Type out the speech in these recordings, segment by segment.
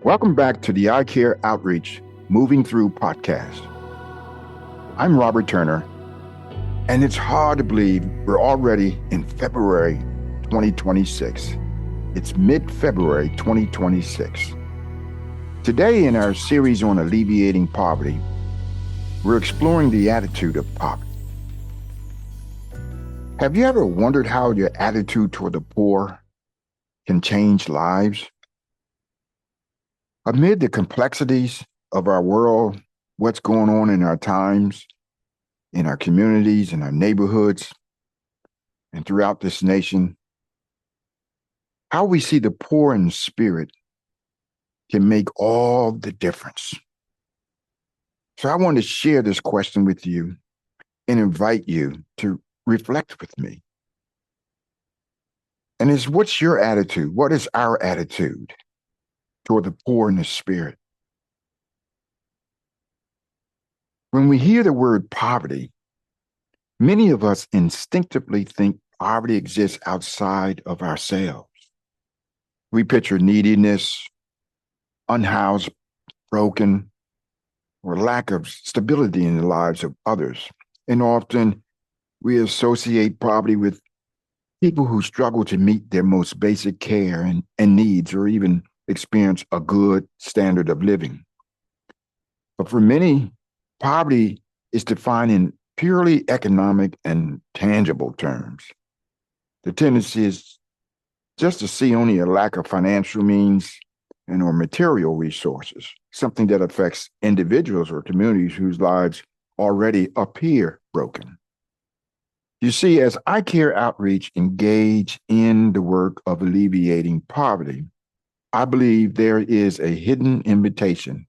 Welcome back to the I Care Outreach Moving Through podcast. I'm Robert Turner, and it's hard to believe we're already in February 2026. It's mid-February 2026. Today, in our series on alleviating poverty, we're exploring the attitude of poverty. Have you ever wondered how your attitude toward the poor can change lives? Amid the complexities of our world, what's going on in our times, in our communities, in our neighborhoods, and throughout this nation, how we see the poor in spirit can make all the difference. So I want to share this question with you and invite you to reflect with me. And it's, what's your attitude? What is our attitude toward the poor in the spirit? When we hear the word poverty, many of us instinctively think poverty exists outside of ourselves. We picture neediness, unhoused, broken, or lack of stability in the lives of others. And often we associate poverty with people who struggle to meet their most basic care and needs, or even experience a good standard of living. But for many, poverty is defined in purely economic and tangible terms. The tendency is just to see only a lack of financial means and or material resources, something that affects individuals or communities whose lives already appear broken. You see, as I Care Outreach engage in the work of alleviating poverty, I believe there is a hidden invitation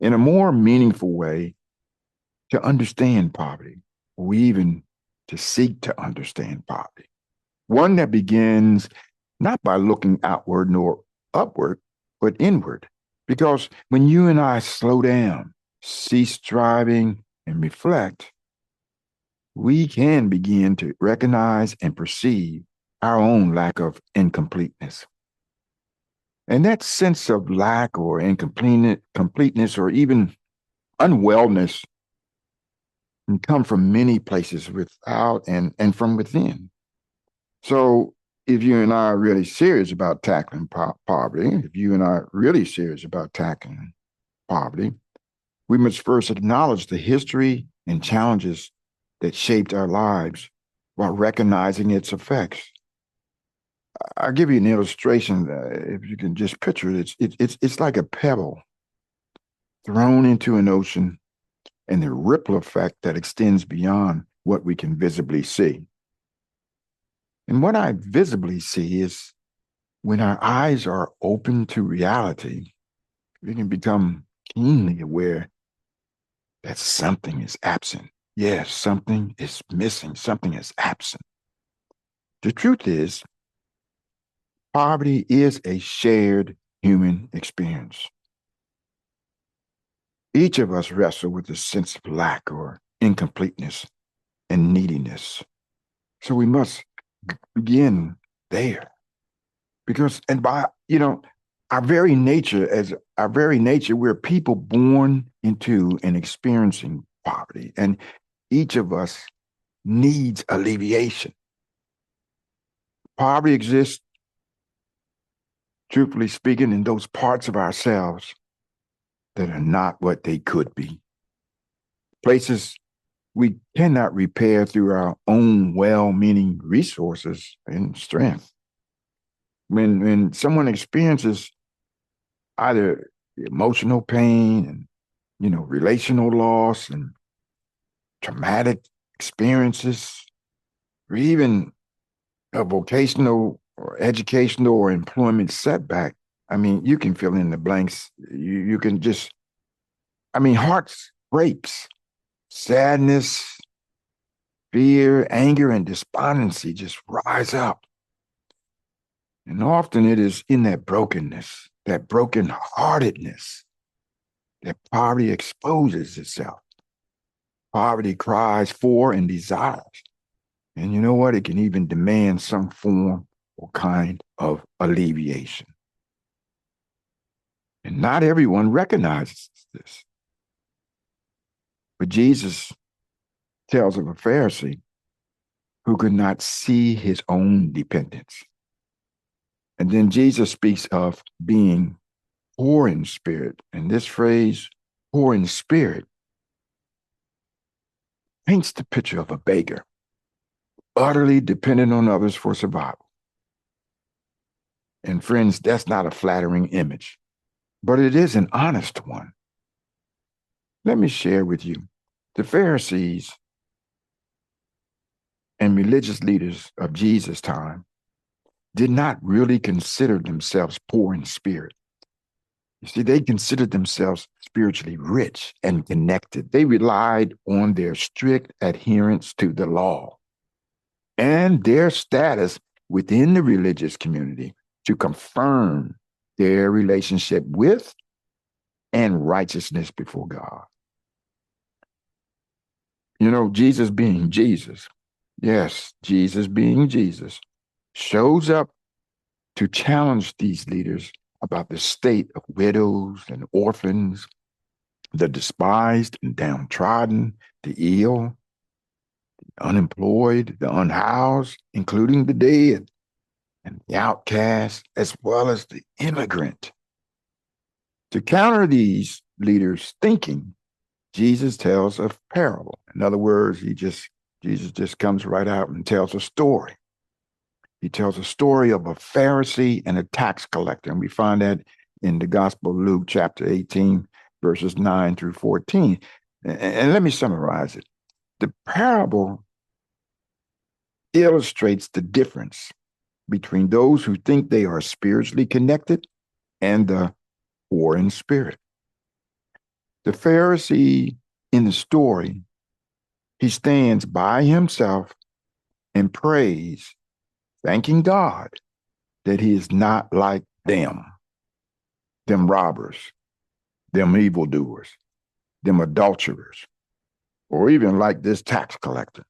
in a more meaningful way to understand poverty, or even to seek to understand poverty. One that begins not by looking outward nor upward, but inward. Because when you and I slow down, cease striving, and reflect, we can begin to recognize and perceive our own lack of incompleteness. And that sense of lack or incompleteness or even unwellness can come from many places without and from within. So if you and I are really serious about tackling poverty, if you and I are really serious about tackling poverty, we must first acknowledge the history and challenges that shaped our lives while recognizing its effects. I'll give you an illustration, if you can just picture it. It's like a pebble thrown into an ocean and the ripple effect that extends beyond what we can visibly see. And what I visibly see is when our eyes are open to reality, we can become keenly aware that something is absent. Yes, something is missing, something is absent. The truth is, poverty is a shared human experience. Each of us wrestle with a sense of lack or incompleteness and neediness. So we must begin there. Because, and by, our very nature, we're people born into and experiencing poverty. And each of us needs alleviation. Poverty exists, truthfully speaking, in those parts of ourselves that are not what they could be. Places we cannot repair through our own well-meaning resources and strength. When someone experiences either emotional pain and, relational loss and traumatic experiences, or even a vocational or educational or employment setback, you can fill in the blanks. You can just, hearts breaks, sadness, fear, anger, and despondency just rise up. And often it is in that brokenness, that brokenheartedness, that poverty exposes itself. Poverty cries for and desires. And you know what? It can even demand some form or kind of alleviation. And not everyone recognizes this. But Jesus tells of a Pharisee who could not see his own dependence. And then Jesus speaks of being poor in spirit. And this phrase, poor in spirit, paints the picture of a beggar, utterly dependent on others for survival. And friends, that's not a flattering image, but it is an honest one. Let me share with you the Pharisees and religious leaders of Jesus' time did not really consider themselves poor in spirit. You see, they considered themselves spiritually rich and connected. They relied on their strict adherence to the law and their status within the religious community to confirm their relationship with and righteousness before God. You know, Jesus being Jesus, yes, Jesus being Jesus, shows up to challenge these leaders about the state of widows and orphans, the despised and downtrodden, the ill, the unemployed, the unhoused, including the dead and the outcast, as well as the immigrant. To counter these leaders' thinking, Jesus tells a parable. In other words, Jesus just comes right out and tells a story. He tells a story of a Pharisee and a tax collector. And we find that in the Gospel of Luke, chapter 18, verses 9 through 14. And let me summarize it. The parable illustrates the difference between those who think they are spiritually connected and the poor in spirit. The Pharisee in the story, he stands by himself and prays, thanking God that he is not like them robbers, them evildoers, them adulterers, or even like this tax collector.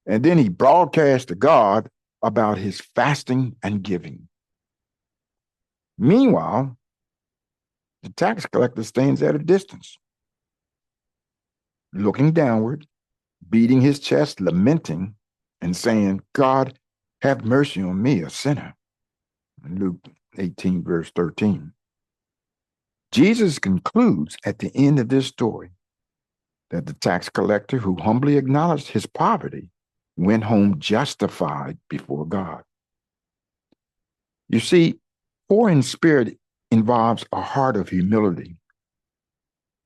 And then he broadcasts to God about his fasting and giving. Meanwhile, the tax collector stands at a distance, looking downward, beating his chest, lamenting, and saying, God, have mercy on me, a sinner. In Luke 18, verse 13. Jesus concludes at the end of this story that the tax collector who humbly acknowledged his poverty went home justified before God. You see, poor in spirit involves a heart of humility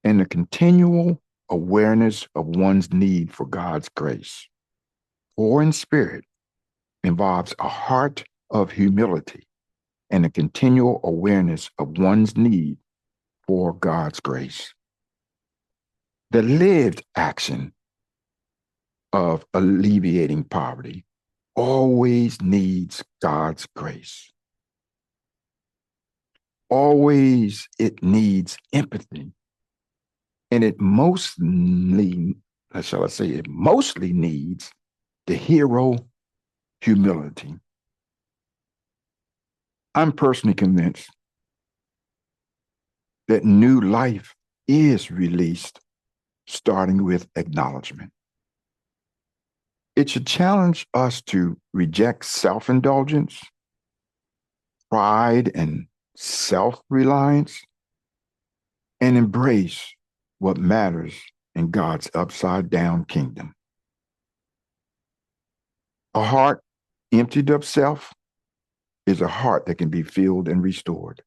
and a continual awareness of one's need for God's grace. Poor in spirit involves a heart of humility and a continual awareness of one's need for God's grace. The lived action of alleviating poverty always needs God's grace. Always it needs empathy. And it mostly, it mostly needs the hero humility. I'm personally convinced that new life is released starting with acknowledgement. It should challenge us to reject self-indulgence, pride, and self-reliance, and embrace what matters in God's upside-down kingdom. A heart emptied of self is a heart that can be filled and restored.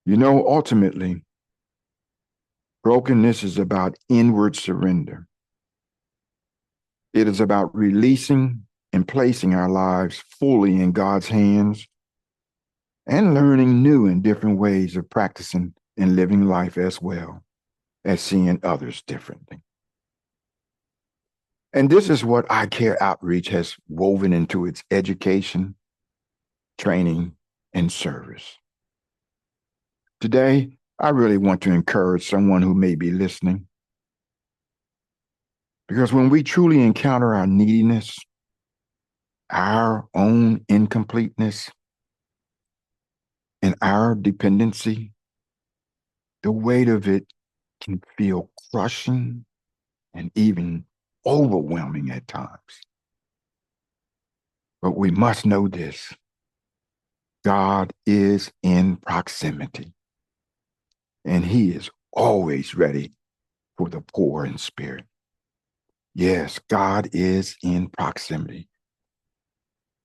You know, ultimately, brokenness is about inward surrender. It is about releasing and placing our lives fully in God's hands and learning new and different ways of practicing and living life as well as seeing others differently. And this is what I Care Outreach has woven into its education, training, and service. Today, I really want to encourage someone who may be listening. Because when we truly encounter our neediness, our own incompleteness and our dependency, the weight of it can feel crushing and even overwhelming at times. But we must know this: God is in proximity, and He is always ready for the poor in spirit. Yes, God is in proximity.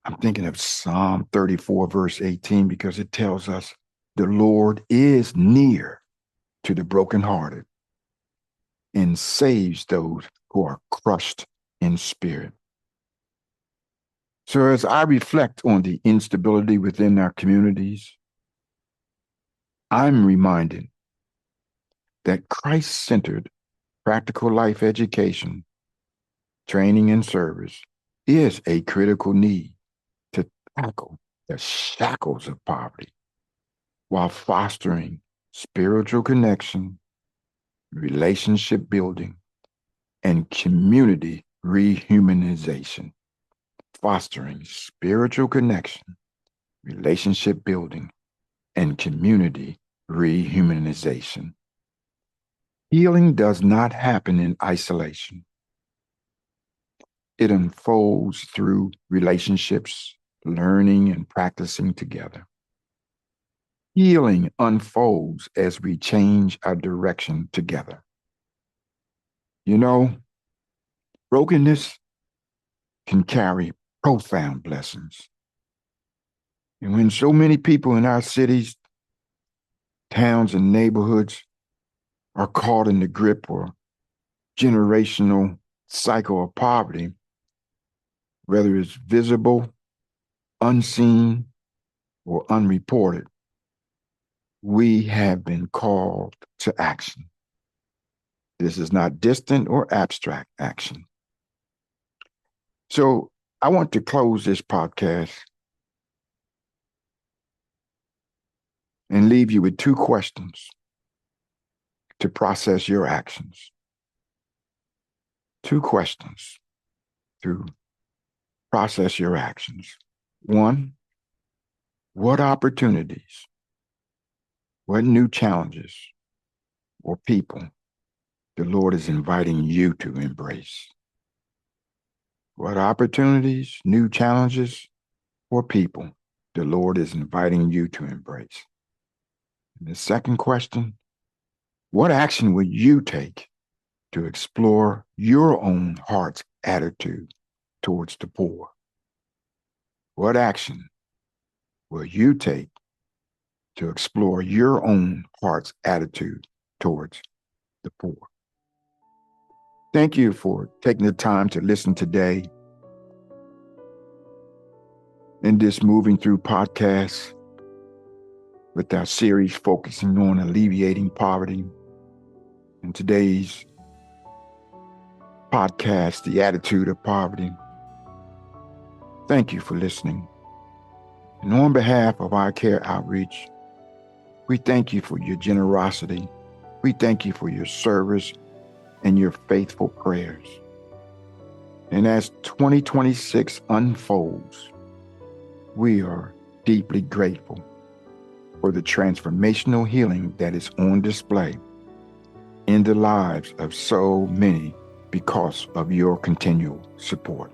I'm thinking of Psalm 34, verse 18, because it tells us the Lord is near to the brokenhearted and saves those who are crushed in spirit. So as I reflect on the instability within our communities, I'm reminded that Christ-centered practical life education, training, and service is a critical need to tackle the shackles of poverty while fostering spiritual connection, relationship building, and community re-humanization. Fostering spiritual connection, relationship building, and community re-humanization. Healing does not happen in isolation. It unfolds through relationships, learning and practicing together. Healing unfolds as we change our direction together. You know, brokenness can carry profound blessings. And when so many people in our cities, towns, and neighborhoods are caught in the grip or generational cycle of poverty, whether it's visible, unseen, or unreported, we have been called to action. This is not distant or abstract action. So I want to close this podcast and leave you with two questions to process your actions. Two questions to process your actions. One, what opportunities, what new challenges or people the Lord is inviting you to embrace? What opportunities, new challenges, or people the Lord is inviting you to embrace? And the second question, what action will you take to explore your own heart's attitude towards the poor? What action will you take to explore your own heart's attitude towards the poor? Thank you for taking the time to listen today in this Moving Through podcast with our series focusing on alleviating poverty. In today's podcast, The Attitude of Poverty. Thank you for listening. And on behalf of our Care Outreach, we thank you for your generosity. We thank you for your service and your faithful prayers. And as 2026 unfolds, we are deeply grateful for the transformational healing that is on display in the lives of so many because of your continual support.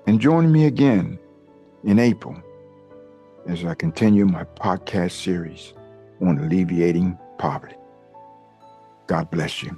And join me again in April as I continue my podcast series on alleviating poverty. God bless you.